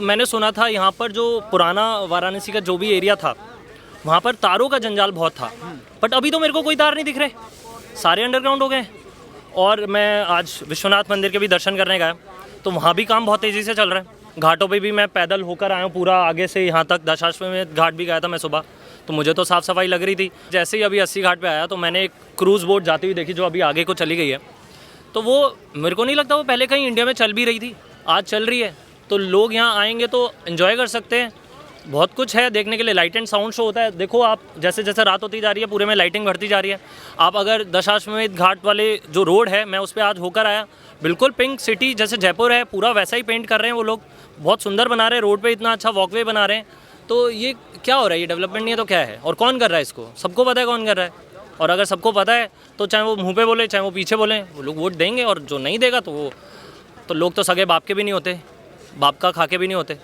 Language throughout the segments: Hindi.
मैंने सुना था यहाँ पर जो पुराना वाराणसी का जो भी एरिया था वहाँ पर तारों का जंजाल बहुत था, बट अभी तो मेरे को कोई तार नहीं दिख रहे, सारे अंडरग्राउंड हो गए। और मैं आज विश्वनाथ मंदिर के भी दर्शन करने गया तो वहाँ भी काम बहुत तेज़ी से चल रहा है। घाटों पे भी मैं पैदल होकर आया हूँ पूरा आगे से यहाँ तक। दशाश्वमेध घाट भी गया था मैं सुबह, तो मुझे तो साफ़ सफाई लग रही थी। जैसे ही अभी 80 घाट पे आया तो मैंने एक क्रूज़ बोट जाती हुई देखी जो अभी आगे को चली गई है। तो वो मेरे को नहीं लगता वो पहले कहीं इंडिया में चल भी रही थी, आज चल रही है। तो लोग यहाँ आएंगे तो एंजॉय कर सकते हैं, बहुत कुछ है देखने के लिए। लाइट एंड साउंड शो होता है, देखो आप जैसे जैसे रात होती जा रही है पूरे में लाइटिंग बढ़ती जा रही है। आप अगर दशाश्वमेध घाट वाले जो रोड है मैं उस पर आज होकर आया, बिल्कुल पिंक सिटी जैसे जयपुर है पूरा वैसा ही पेंट कर रहे हैं वो लोग, बहुत सुंदर बना रहे हैं। रोड पे इतना अच्छा वॉकवे बना रहे हैं। तो ये क्या हो रहा है, ये डेवलपमेंट नहीं है तो क्या है? और कौन कर रहा है इसको? सबको पता है कौन कर रहा है। और अगर सबको पता है तो चाहे वो मुँह पे बोले चाहे वो पीछे बोले, वो लोग वोट देंगे। और जो नहीं देगा तो वो तो लोग तो सगे बाप के भी नहीं होते, बाप का खा के भी नहीं होते।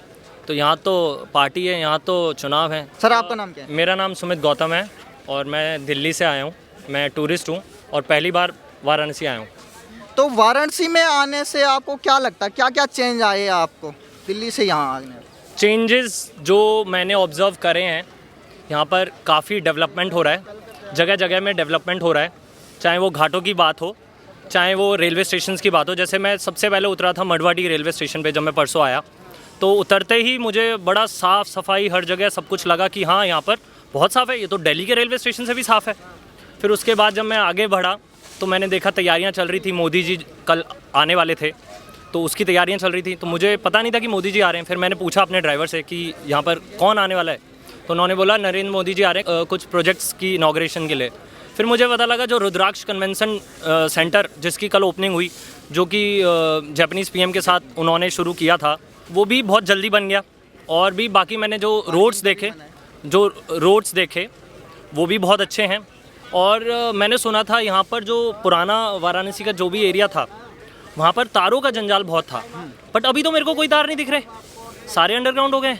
तो यहाँ तो पार्टी है, यहाँ तो चुनाव है। सर आपका नाम क्या है? मेरा नाम सुमित गौतम है और मैं दिल्ली से आया हूँ। मैं टूरिस्ट हूँ और पहली बार वाराणसी आया हूँ। तो वाराणसी में आने से आपको क्या लगता है, क्या क्या चेंज आए आपको दिल्ली से यहाँ आने? चेंजेस जो मैंने ऑब्ज़र्व करे हैं, यहाँ पर काफ़ी डेवलपमेंट हो रहा है, जगह जगह में डेवलपमेंट हो रहा है। चाहे वो घाटों की बात हो, चाहे वो रेलवे स्टेशन की बात हो। जैसे मैं सबसे पहले उतरा था मडवाडी रेलवे स्टेशन पे जब मैं परसों आया, तो उतरते ही मुझे बड़ा साफ़ सफाई हर जगह सब कुछ लगा कि हाँ यहाँ पर बहुत साफ़ है, ये तो दिल्ली के रेलवे स्टेशन से भी साफ़ है। फिर उसके बाद जब मैं आगे बढ़ा तो मैंने देखा तैयारियाँ चल रही थी, मोदी जी कल आने वाले थे तो उसकी तैयारियाँ चल रही थी। तो मुझे पता नहीं था कि मोदी जी आ रहे हैं। फिर मैंने पूछा अपने ड्राइवर से कि यहाँ पर कौन आने वाला है, तो उन्होंने बोला नरेंद्र मोदी जी आ रहे हैं कुछ प्रोजेक्ट्स की इनॉग्रेशन के लिए। फिर मुझे पता लगा जो रुद्राक्ष कन्वेंशन सेंटर जिसकी कल ओपनिंग हुई, जो कि जापानीज़ पीएम के साथ उन्होंने शुरू किया था, वो भी बहुत जल्दी बन गया। और भी बाकी मैंने जो रोड्स देखे वो भी बहुत अच्छे हैं। और मैंने सुना था यहाँ पर जो पुराना वाराणसी का जो भी एरिया था वहाँ पर तारों का जंजाल बहुत था, बट अभी तो मेरे को कोई तार नहीं दिख रहे, सारे अंडरग्राउंड हो गए।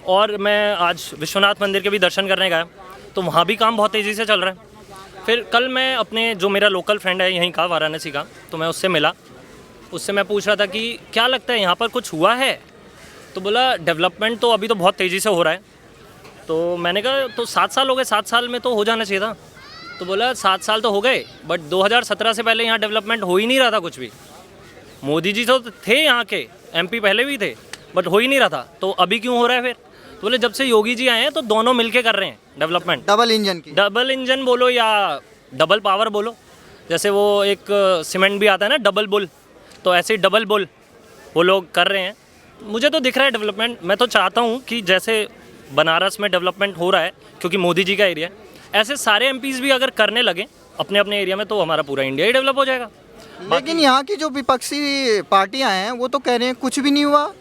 और मैं आज विश्वनाथ मंदिर के भी दर्शन करने गया तो वहाँ भी काम बहुत तेज़ी से चल रहा है। फिर कल मैं अपने जो मेरा लोकल फ्रेंड है यहीं का वाराणसी का, तो मैं उससे मिला, उससे मैं पूछ रहा था कि क्या लगता है यहाँ पर कुछ हुआ है? तो बोला डेवलपमेंट तो अभी तो बहुत तेज़ी से हो रहा है। तो मैंने कहा तो 7 साल हो गए, 7 साल में तो हो जाना चाहिए था। तो बोला 7 साल तो हो गए, बट 2017 से पहले यहाँ डेवलपमेंट हो ही नहीं रहा था कुछ भी। मोदी जी तो थे यहाँ के, एमपी पहले भी थे, बट हो ही नहीं रहा था। तो अभी क्यों हो रहा है फिर? तो बोले जब से योगी जी आए हैं तो दोनों मिलके कर रहे हैं डेवलपमेंट। डबल इंजन बोलो या डबल पावर बोलो, जैसे वो एक सीमेंट भी आता है ना डबल बुल, तो ऐसे ही डबल बुल वो लोग कर रहे हैं। मुझे तो दिख रहा है डेवलपमेंट। मैं तो चाहता हूँ कि जैसे बनारस में डेवलपमेंट हो रहा है क्योंकि मोदी जी का एरिया है, ऐसे सारे एमपीज़ भी अगर करने लगे अपने अपने एरिया में तो हमारा पूरा इंडिया ही डेवलप हो जाएगा। लेकिन यहाँ की जो विपक्षी पार्टियां हैं वो तो कह रहे हैं कुछ भी नहीं हुआ।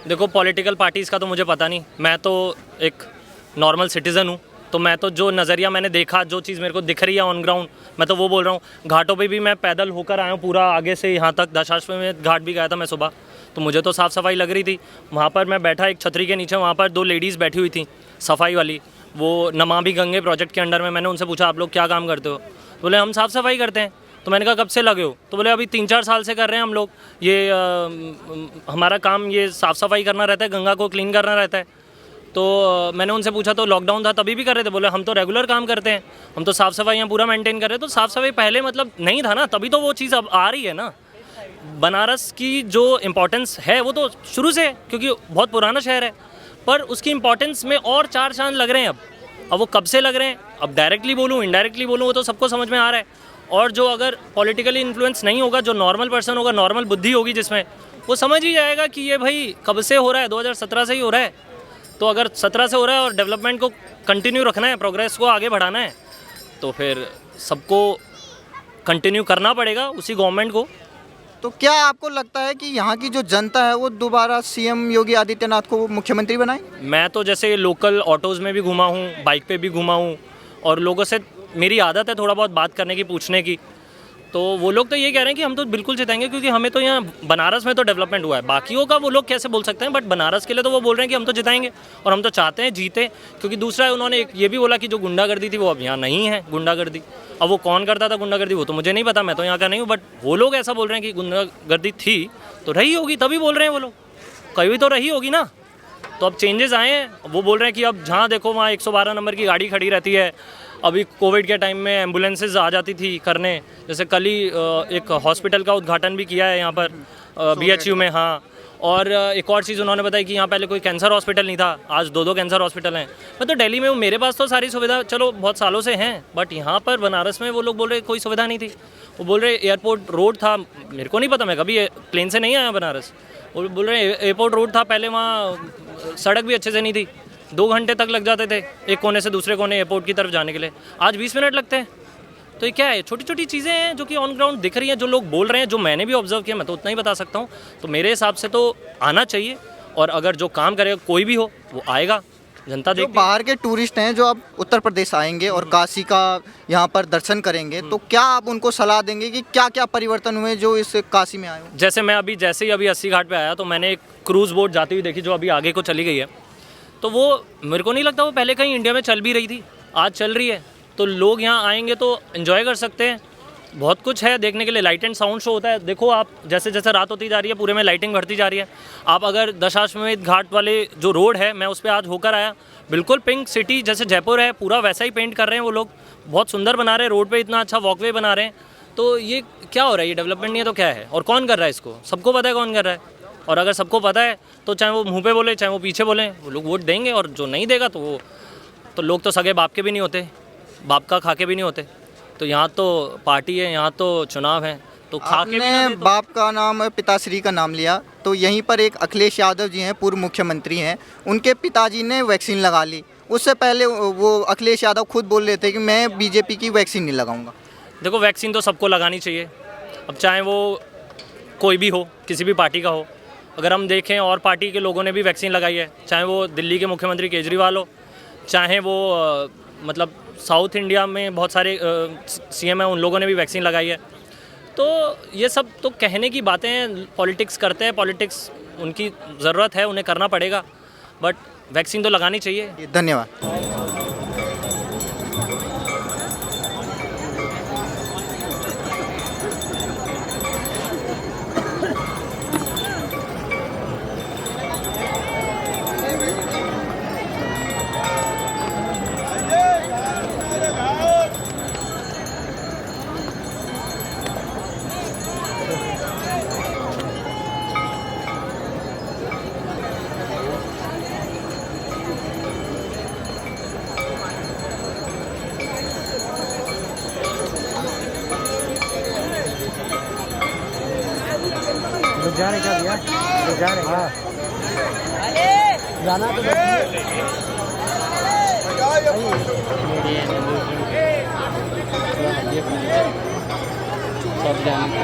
देखो पॉलिटिकल पार्टीज़ का तो मुझे पता नहीं, मैं तो एक नॉर्मल सिटीज़न हूँ, तो मैं तो जो नज़रिया मैंने देखा, जो चीज़ मेरे को दिख रही है ऑन ग्राउंड, मैं तो वो बोल रहा हूँ। घाटों पे भी मैं पैदल होकर आया हूँ पूरा आगे से यहाँ तक। दशाश्वमेध घाट भी गया था मैं सुबह, तो मुझे तो साफ़ सफाई लग रही थी। वहाँ पर मैं बैठा एक छतरी के नीचे, वहाँ पर 2 लेडीज़ बैठी हुई थी सफाई वाली, वो नमामि गंगे प्रोजेक्ट के अंडर में। मैंने उनसे पूछा आप लोग क्या काम करते हो? बोले हम साफ़ सफाई करते हैं। तो मैंने कहा कब से लगे हो? तो बोले अभी 3-4 साल से कर रहे हैं हम लोग, ये हमारा काम ये साफ़ सफाई करना रहता है, गंगा को क्लीन करना रहता है। तो मैंने उनसे पूछा तो लॉकडाउन था तभी भी कर रहे थे? बोले हम तो रेगुलर काम करते हैं, हम तो साफ़ सफाई यहाँ पूरा मेंटेन कर रहे हैं। तो साफ़ सफाई पहले मतलब नहीं था ना, तभी तो वो चीज़ अब आ रही है ना। बनारस की जो इम्पोर्टेंस है वो तो शुरू से है क्योंकि बहुत पुराना शहर है, पर उसकी इम्पोर्टेंस में और 4 चांद लग रहे हैं अब वो कब से लग रहे हैं? अब डायरेक्टली बोलूँ इनडायरेक्टली बोलूँ वो तो सबको समझ में आ रहा है। और जो अगर पॉलिटिकली इन्फ्लुएंस नहीं होगा, जो नॉर्मल पर्सन होगा, नॉर्मल बुद्धि होगी जिसमें, वो समझ ही जाएगा कि ये भाई कब से हो रहा है, 2017 से ही हो रहा है। तो अगर 17 से हो रहा है और डेवलपमेंट को कंटिन्यू रखना है, प्रोग्रेस को आगे बढ़ाना है, तो फिर सबको कंटिन्यू करना पड़ेगा उसी गवर्नमेंट को। तो क्या आपको लगता है कि यहाँ की जो जनता है वो दोबारा सीएम योगी आदित्यनाथ को मुख्यमंत्री बनाए? मैं तो जैसे लोकल ऑटोज़ में भी घूमा हूँ, बाइक पे भी घूमा हूँ, और लोगों से मेरी आदत है थोड़ा बहुत बात करने की, पूछने की। तो वो लोग तो ये कह रहे हैं कि हम तो बिल्कुल जिताएंगे क्योंकि हमें तो यहाँ बनारस में तो डेवलपमेंट हुआ है। बाकियों का वो लोग कैसे बोल सकते हैं, बट बनारस के लिए तो वो बोल रहे हैं कि हम तो जिताएंगे और हम तो चाहते हैं जीते। क्योंकि दूसरा है, उन्होंने ये भी बोला कि जो गुंडागर्दी थी वो अब यहाँ नहीं है गुंडागर्दी। अब वो कौन करता था गुंडागर्दी वो तो मुझे नहीं पता, मैं तो यहाँ का नहीं हूँ, बट वो लोग ऐसा बोल रहे हैं कि गुंडागर्दी थी तो रही होगी तभी बोल रहे हैं वो लोग, कभी तो रही होगी ना। तो अब चेंजेस आए हैं। वो बोल रहे हैं कि अब जहाँ देखो वहाँ 112 नंबर की गाड़ी खड़ी रहती है। अभी कोविड के टाइम में एम्बुलेंसेज आ जाती थी करने, जैसे कल ही एक हॉस्पिटल का उद्घाटन भी किया है यहाँ पर BHU में। हाँ, और एक और चीज़ उन्होंने बताई कि यहाँ पहले कोई कैंसर हॉस्पिटल नहीं था, आज 2 कैंसर हॉस्पिटल हैं। मैं तो दिल्ली में हूँ, मेरे पास तो सारी सुविधा चलो बहुत सालों से हैं, बट यहाँ पर बनारस में वो लोग बोल रहे कोई सुविधा नहीं थी। वो बोल रहे एयरपोर्ट रोड था, मेरे को नहीं पता, मैं कभी प्लेन से नहीं आया बनारस। वो बोल रहे एयरपोर्ट रोड था पहले, वहाँ सड़क भी अच्छे से नहीं थी, 2 घंटे तक लग जाते थे एक कोने से दूसरे कोने एयरपोर्ट की तरफ जाने के लिए, आज 20 मिनट लगते हैं। तो ये क्या है, छोटी छोटी चीज़ें हैं जो कि ऑन ग्राउंड दिख रही हैं, जो लोग बोल रहे हैं, जो मैंने भी ऑब्जर्व किया, मैं तो उतना ही बता सकता हूँ। तो मेरे हिसाब से तो आना चाहिए, और अगर जो काम करेगा कोई भी हो वो आएगा, जनता जो देखती है। बाहर के टूरिस्ट हैं जो अब उत्तर प्रदेश आएंगे और काशी का यहाँ पर दर्शन करेंगे, तो क्या आप उनको सलाह देंगे कि क्या क्या परिवर्तन हुए जो इस काशी में आए हो? जैसे मैं जैसे ही अभी 80 घाट पे आया तो मैंने एक क्रूज़ बोट जाती हुई देखी जो अभी आगे को चली गई है। तो वो मेरे को नहीं लगता वो पहले कहीं इंडिया में चल भी रही थी, आज चल रही है। तो लोग यहाँ आएंगे तो एंजॉय कर सकते हैं, बहुत कुछ है देखने के लिए। लाइट एंड साउंड शो होता है, देखो आप, जैसे जैसे रात होती जा रही है पूरे में लाइटिंग बढ़ती जा रही है। आप अगर दशाश्वमेध घाट वाले जो रोड है, मैं उस पर आज होकर आया, बिल्कुल पिंक सिटी जैसे जयपुर है, पूरा वैसा ही पेंट कर रहे हैं वो लोग, बहुत सुंदर बना रहे हैं, रोड पे इतना अच्छा वॉकवे बना रहे हैं। तो ये क्या हो रहा है, ये डेवलपमेंट नहीं है तो क्या है? और कौन कर रहा है इसको? सबको पता है कौन कर रहा है। और अगर सबको पता है तो चाहे वो मुंह पे बोले चाहे वो पीछे बोले, वो लोग वोट देंगे। और जो नहीं देगा तो लोग तो सगे बाप के भी नहीं होते, बाप का खा के भी नहीं होते। तो यहाँ तो पार्टी है, यहाँ तो चुनाव है, तो खा के भी ना आपने दे तो। बाप का नाम, पिताश्री का नाम लिया, तो यहीं पर एक अखिलेश यादव जी हैं, पूर्व मुख्यमंत्री हैं, उनके पिताजी ने वैक्सीन लगा ली। उससे पहले वो अखिलेश यादव खुद बोल रहे थे कि मैं बीजेपी की वैक्सीन नहीं लगाऊंगा। देखो, वैक्सीन तो सबको लगानी चाहिए, अब चाहे वो कोई भी हो, किसी भी पार्टी का हो। अगर हम देखें और पार्टी के लोगों ने भी वैक्सीन लगाई है, चाहे वो दिल्ली के मुख्यमंत्री केजरीवाल हो, चाहे वो मतलब साउथ इंडिया में बहुत सारे CM हैं, उन लोगों ने भी वैक्सीन लगाई है। तो ये सब तो कहने की बातें हैं, पॉलिटिक्स करते हैं, पॉलिटिक्स उनकी ज़रूरत है, उन्हें करना पड़ेगा, बट वैक्सीन तो लगानी चाहिए। धन्यवाद। जाने का भैया, जाने का जाना तो सब जाने